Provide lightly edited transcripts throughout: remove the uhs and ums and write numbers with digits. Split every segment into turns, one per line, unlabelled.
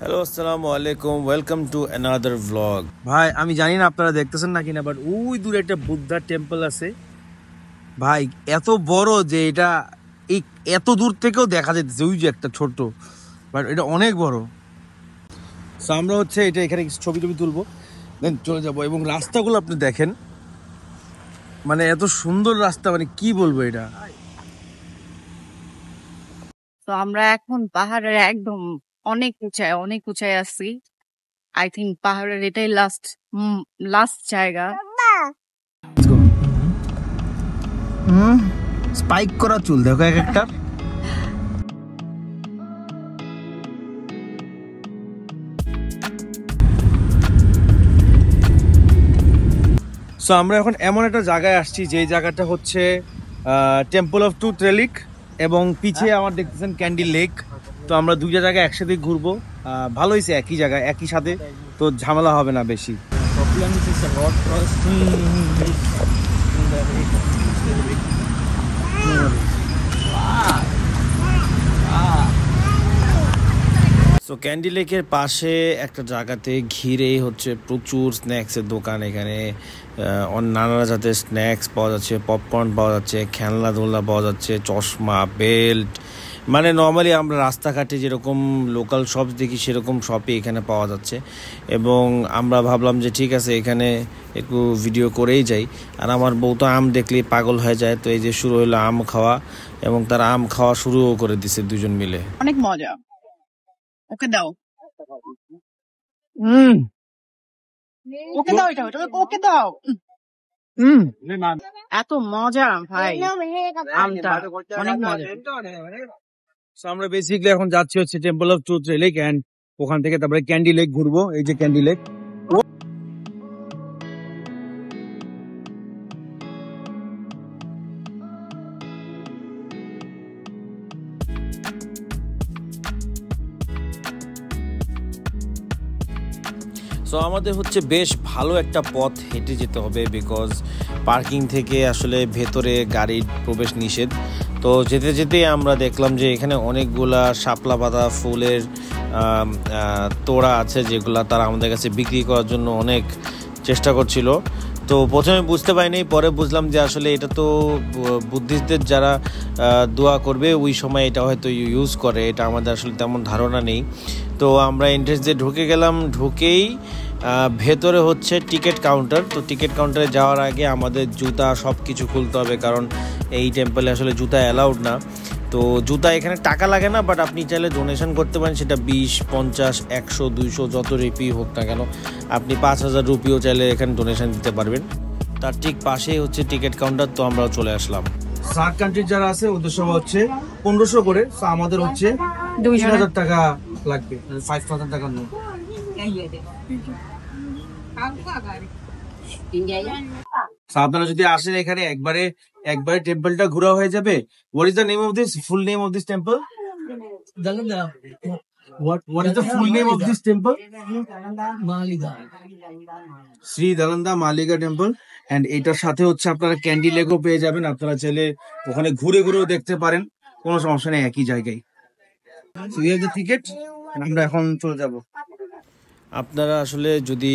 Hello, আসসালামু আলাইকুম, welcome to another vlog.
ভাই আমি জানি না আপনারা দেখতেছেন না কিনা, বাট ওই দূরে একটা বুদ্ধা টেম্পল আছে ভাই, এত বড় যে এটা এই এত দূর থেকেও দেখা যাচ্ছে। ওই যে একটা ছোট, বাট এটা অনেক বড়। সো আমরা হচ্ছে এটা এখানে কিছু ছবি টবি তুলবো, দেন চলে যাবো। এবং রাস্তাগুলো আপনি দেখেন, মানে এত সুন্দর রাস্তা, মানে কি বলবো এটা।
তো আমরা এখন পাহাড়ের একদম অনেক উঁচায় আছি। আই থিঙ্ক পাহাড়ের এটাই লাস্ট জায়গা।
স্পাইক করা চুল দেখো এক একটা। সো আমরা এখন এমন একটা জায়গায় আসছি, যে জায়গাটা হচ্ছে টেম্পল অফ টুথ রেলিক, এবং পিছিয়ে আমার দেখতেছেন ক্যান্ডি লেক। তো আমরা দুইটা জায়গায় একসাথে ঘুরবো। ভালো হয়েছে একই জায়গায় একই সাথে, তো ঝামেলা হবে না বেশি।
সো ক্যান্ডি লেকের পাশে একটা জায়গাতে ঘিরেই হচ্ছে প্রচুর স্ন্যাক্সের দোকান। এখানে নানা জাতের স্ন্যাক্স পাওয়া যাচ্ছে, পপকর্ন পাওয়া যাচ্ছে, খেলনা দোলনা পাওয়া যাচ্ছে, চশমা, বেল্ট, মানে নর্মালি আমরা রাস্তাঘাটে যেরকম লোকাল শপ দেখি সেরকম শপই এখানে পাওয়া যাচ্ছে। এবং আমরা ভাবলাম যে ঠিক আছে, এখানে একটু ভিডিও করেই যাই। আর আমার বউ তো আম দেখলেই পাগল হয়ে যায়, তো এই যে শুরু হলো আম খাওয়া, এবং তারা আম খাওয়া শুরুও করে দিছে দুজন মিলে।
অনেক মজা। ওকে দাও, ওকে দাও, ওকে দাও। এত মজা ভাই, আমটা অনেক মজা।
আমরা বেসিক্যালি এখন যাচ্ছি হচ্ছে temple of truth lake, and ওখান থেকে তারপরে ক্যান্ডি লেক ঘুরবো। এই যে ক্যান্ডি লেক।
সো আমাদের হচ্ছে বেশ ভালো একটা পথ হেঁটে যেতে হবে, বিকজ পার্কিং থেকে আসলে ভেতরে গাড়ির প্রবেশ নিষেধ। তো যেতে যেতেই আমরা দেখলাম যে এখানে অনেকগুলা শাপলা পাতা ফুলের তোড়া আছে, যেগুলা তারা আমাদের কাছে বিক্রি করার জন্য অনেক চেষ্টা করছিল। তো প্রথমে বুঝতে পারিনি, পরে বুঝলাম যে আসলে এটা তো বুদ্ধিস্টদের যারা দোয়া করবে ওই সময় এটা হয়তো ইউজ করে, এটা আমাদের আসলে তেমন ধারণা নেই। তো আমরা এন্ট্রেন্স দিয়ে ঢুকে গেলাম, ঢুকেই ভেতরে হচ্ছে টিকিট কাউন্টার। তো টিকিট কাউন্টারে যাওয়ার আগে আমাদের জুতা সব কিছু খুলতে হবে, কারণ এই টেম্পলে আসলে জুতা অ্যালাউড না। তো জুতা এখানে টাকা লাগে না, বাট আপনি চাইলে ডোনেশন করতে পারেন, সেটা 20, 50, 100, 200 যত রুপি হোক না কেন, আপনি 5000 রুপিও চাইলে এখানে ডোনেশন দিতে পারবেন। তার ঠিক পাশেই হচ্ছে টিকিট কাউন্টার, তো আমরাও চলে আসলাম।
সার্ক কান্ট্রি যারা আছে ওদের সব হচ্ছে 1500 করে, তো আমাদের হচ্ছে 2000 টাকা লাগবে, 5000 টাকা নোট। আপনারা যদি আসেন এখানে একবারে টেম্পলটা ঘোরা হয়ে যাবে। What is the name of this, full name of this temple? What is the full name of this temple? Sri Dalada Maligawa temple. And এটার সাথে হচ্ছে আপনারা ক্যান্ডি লেকও পেয়ে যাবেন। আপনারা চাইলে ওখানে ঘুরে ঘুরেও দেখতে পারেন, কোনো সমস্যা নেই, একই জায়গায়। So we have the ticket, আমরা এখন চলে যাব।
আপনারা আসলে যদি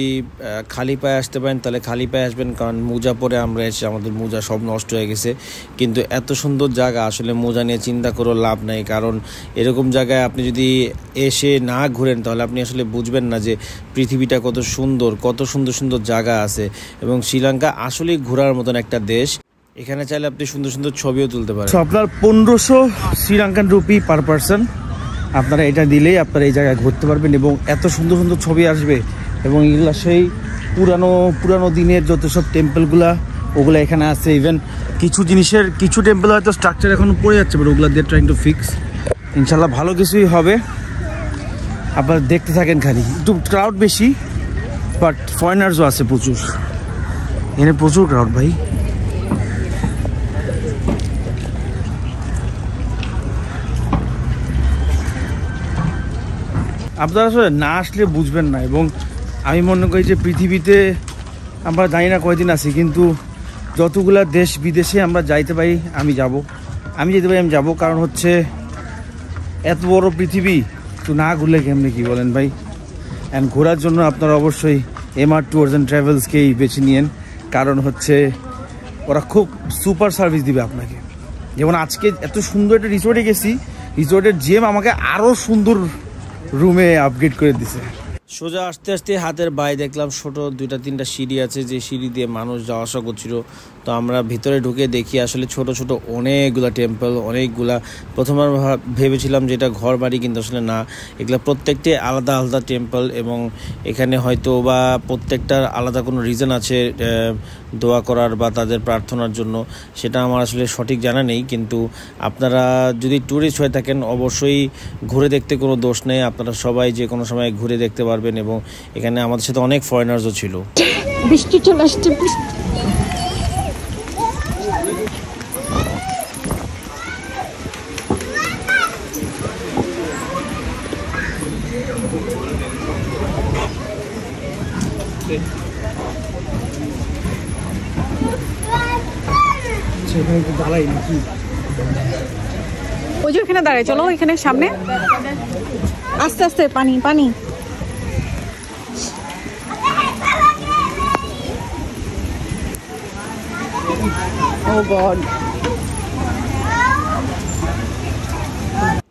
খালি পায়ে আসতে পারেন তাহলে খালি পায়ে আসবেন, কারণ মোজা পরে আমরা এসে আমাদের মোজা সব নষ্ট হয়ে গেছে। কিন্তু এত সুন্দর জায়গা, আসলে মোজা নিয়ে চিন্তা করেও লাভ নাই, কারণ এরকম জায়গায় আপনি যদি এসে না ঘুরেন তাহলে আপনি আসলে বুঝবেন না যে পৃথিবীটা কত সুন্দর, কত সুন্দর সুন্দর জায়গা আছে। এবং শ্রীলঙ্কা আসলেই ঘোরার মতন একটা দেশ, এখানে চাইলে আপনি সুন্দর সুন্দর ছবিও তুলতে পারেন।
আপনার 1500 শ্রীলঙ্কান রুপি পার পারসন, আপনারা এটা দিলেই আপনারা এই জায়গায় ঘুরতে পারবেন, এবং এত সুন্দর সুন্দর ছবি আসবে। এবং এগুলা সেই পুরানো দিনের যত সব টেম্পলগুলা ওগুলা এখানে আছে। ইভেন কিছু টেম্পল হয়তো স্ট্রাকচার এখন পড়ে যাচ্ছে, বাট ওগুলা দিয়ে ট্রাইং টু ফিক্স। ইনশাল্লাহ ভালো কিছুই হবে, আপনারা দেখতে থাকেন। খালি একটু ক্রাউড বেশি, বাট ফরেনার্সও আছে প্রচুর, এখানে প্রচুর ক্রাউড ভাই। আপনারা আসলে না আসলে বুঝবেন না। এবং আমি মনে করি যে পৃথিবীতে আমরা জানি না কয়দিন আছি, কিন্তু যতগুলা দেশ বিদেশে আমরা যাইতে পারি আমি যেতে পারি, কারণ হচ্ছে এত বড় পৃথিবী, একটু না ঘুরলে কেমনি কি বলেন ভাই? অ্যান্ড ঘোরার জন্য আপনারা অবশ্যই এমআর ট্যুরস অ্যান্ড ট্রাভেলসকেই বেছে নিয়েন, কারণ হচ্ছে ওরা খুব সুপার সার্ভিস দিবে আপনাকে। যেমন আজকে এত সুন্দর একটা রিসোর্টে গেছি, রিসোর্টের জিএম আমাকে আরও সুন্দর রুমে আপগ্রেড করে দিছে।
সোজা আস্তে আস্তে হাতের বাইরে দেখলাম ছোট 2-3টা সিঁড়ি আছে, যে সিঁড়ি দিয়ে মানুষ যাওয়া আসা করছিল। তো আমরা ভিতরে ঢুকে দেখি আসলে ছোট ছোট অনেকগুলা টেম্পল, অনেকগুলা। প্রথমবার ভেবেছিলাম যে এটা ঘর বাড়ি, কিন্তু আসলে না, এগুলা প্রত্যেকটি আলাদা আলাদা টেম্পল, এবং এখানে হয়তো বা প্রত্যেকটার আলাদা কোনো রিজন আছে দোয়া করার বা তাদের প্রার্থনার জন্য, সেটা আমার আসলে সঠিক জানা নেই। কিন্তু আপনারা যদি ট্যুরিস্ট হয়ে থাকেন অবশ্যই ঘুরে দেখতে কোনো দোষ নেই, আপনারা সবাই যে কোনো সময় ঘুরে দেখতে পারবেন। এবং এখানে আমাদের সাথে অনেক ফরেনার্সও ছিল।
বৃষ্টি চলে আসছে, ওই যে ওখানে দাঁড়ায়, চলো এখানে সামনে আস্তে আস্তে। পানি পানি, ও গড।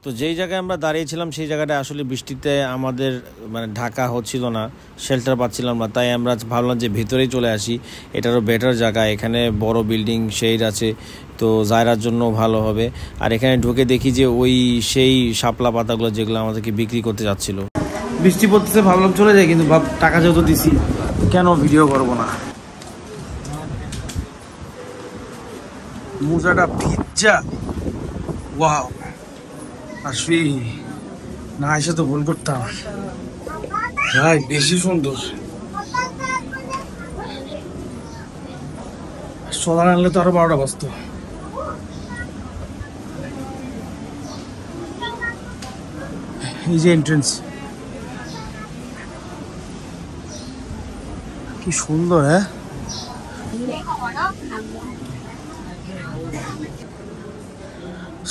তো যেই জায়গায় আমরা দাঁড়িয়েছিলাম সেই জায়গাটা আসলে বৃষ্টিতে আমাদের মানে ঢাকা হচ্ছিল না, শেল্টার পাচ্ছিলাম না, তাই আমরা ভাবলাম যে ভিতরেই চলে আসি, এটারও বেটার জায়গা। এখানে বড় বিল্ডিং শেড আছে, তো জায়গার জন্য ভালো হবে। আর এখানে ঢুকে দেখি যে ওই সেই শাপলা পাতাগুলো যেগুলো আমাদেরকে বিক্রি করতে যাচ্ছিল।
বৃষ্টি পড়তেছে, ভাবলাম চলে যাই, কিন্তু টাকা যেহেতু দিছি কেন ভিডিও করবো না। মোজাটা ভিজা, ওয়াও, আসবি না এসে তো ভুল করতাম ভাই, বেশি সুন্দর। সোলার আনলে তো আরো 12টা বাজতো। এই যে এন্ট্রেন্স, কি সুন্দর। হ্যাঁ,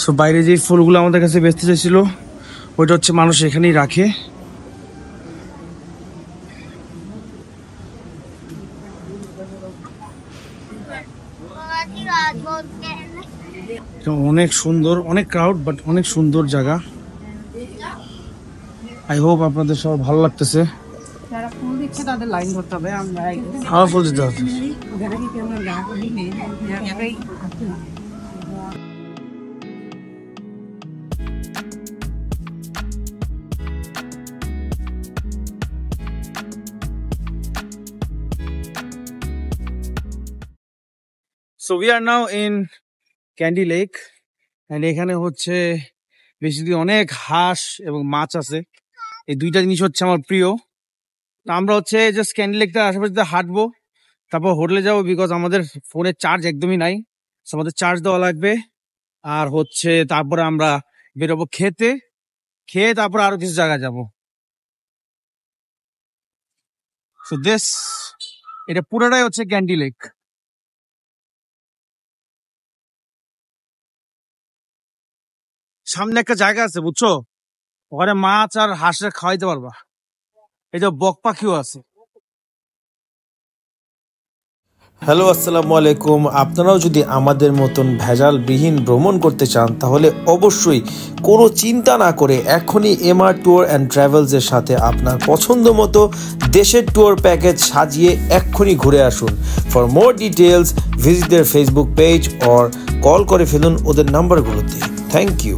সো বাইরে যে ফুলগুলো আমাদের কাছে বেচতে চাইছিল ওইটা হচ্ছে মানুষ এখানেই রাখে। অনেক সুন্দর, অনেক ক্রাউড, বাট অনেক সুন্দর জায়গা। আই হোপ আপনাদের সব ভালো লাগতেছে।
যারা ফুল দিচ্ছে তাদের লাইন ধরতে হবে, আমরা
আমার ফুল দিতে হবে। So we are now in Candy Lake, and এখানে হচ্ছে বেশিরভাগ অনেক হাঁস এবং মাছ আছে। এই দুইটা জিনিস হচ্ছে আমার প্রিয়। আমরা হচ্ছে জাস্ট ক্যান্ডি লেকটা আশেপাশে হাঁটবো, তারপর হোটেলে যাবো, বিকজ আমাদের ফোনের চার্জ একদমই নাই, আমাদের চার্জ দেওয়া লাগবে। আর হচ্ছে তারপরে আমরা বেরোবো খেয়ে তারপরে আরো কিছু জায়গায় যাবো। সো এটা পুরোটাই হচ্ছে ক্যান্ডি লেক। সামনে একটা জায়গা আছে বুঝছো, ওখানে মাছ আর হাঁসের খাওয়াইতে পারবা। এই যে বক পাখিও আছে।
হ্যালো, আসসালামু আলাইকুম। আপনারাও যদি আমাদের মতন ভেজালবিহীন ভ্রমণ করতে চান তাহলে অবশ্যই কোনো চিন্তা না করে এখনই এমআর ট্যুর অ্যান্ড ট্রাভেলসের সাথে আপনার পছন্দ মতো দেশের ট্যুর প্যাকেজ সাজিয়ে এক্ষুনি ঘুরে আসুন। For more details visit their Facebook page or call করে ফেলুন ওদের নাম্বারগুলোতে। Thank you.